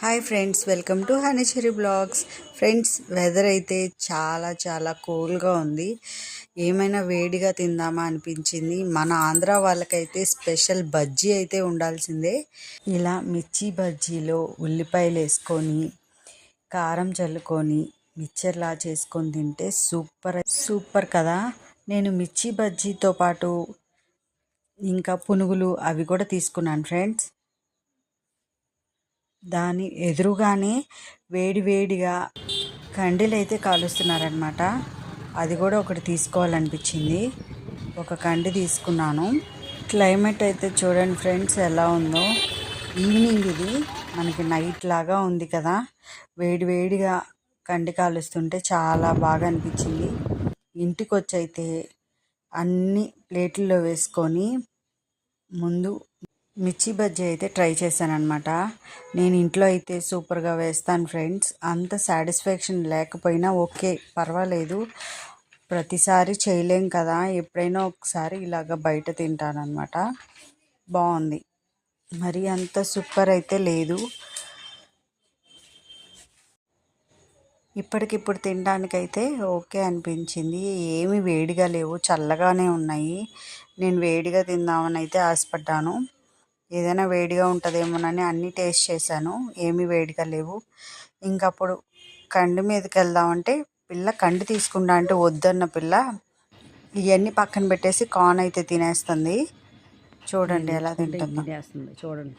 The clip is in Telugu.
Hi friends, welcome to Honey Cherry blogs. Friends, weather అయితే చాలా చాలా కూల్గా ఉంది. ఏమైనా వేడిగా తిందామా అనిపించింది. మన ఆంధ్ర వాళ్ళకైతే స్పెషల్ బజ్జీ అయితే ఉండాల్సిందే. ఇలా మిర్చి బజ్జీలో ఉల్లిపాయలు వేసుకొని కారం చల్లుకొని మిక్చర్లా చేసుకొని తింటే సూపర్ సూపర్ కదా. నేను మిర్చి బజ్జీతో పాటు ఇంకా పునుగులు అవి కూడా తీసుకున్నాను ఫ్రెండ్స్. దాని ఎదురుగానే వేడివేడిగా కండీలు అయితే కాలుస్తున్నారనమాట. అది కూడా ఒకటి తీసుకోవాలనిపించింది. ఒక కండి తీసుకున్నాను. క్లైమేట్ అయితే చూడండి ఫ్రెండ్స్ ఎలా ఉందో. ఈవినింగ్ ఇది, మనకి నైట్ లాగా ఉంది కదా. వేడివేడిగా కండి కాలుస్తుంటే చాలా బాగా అనిపించింది. ఇంటికి వచ్చి అయితే అన్ని ప్లేట్లలో వేసుకొని ముందు మిర్చి బజ్జీ అయితే ట్రై చేశాను అనమాట. నేను ఇంట్లో అయితే సూపర్గా వేస్తాను ఫ్రెండ్స్. అంత సాటిస్ఫాక్షన్ లేకపోయినా ఓకే, పర్వాలేదు. ప్రతిసారి చేయలేం కదా, ఎప్పుడైనా ఒకసారి ఇలాగ బయట తింటానమాట. బాగుంది, మరి అంత సూపర్ అయితే లేదు. ఇప్పటికిప్పుడు తినడానికైతే ఓకే అనిపించింది. ఏమి వేడిగా లేవు, చల్లగానే ఉన్నాయి. నేను వేడిగా తిందామని అయితే ఆశపడ్డాను. ఏదైనా వేడిగా ఉంటుందేమోనని అన్నీ టేస్ట్ చేశాను, ఏమీ వేడిగా లేవు. ఇంకప్పుడు కండి మీదకి వెళ్దామంటే పిల్ల కండి తీసుకుంటా అంటే వద్దన్న పిల్ల ఇవన్నీ పక్కన పెట్టేసి కార్న్ అయితే తినేస్తుంది. చూడండి ఎలా తింటుందో. చూడండి.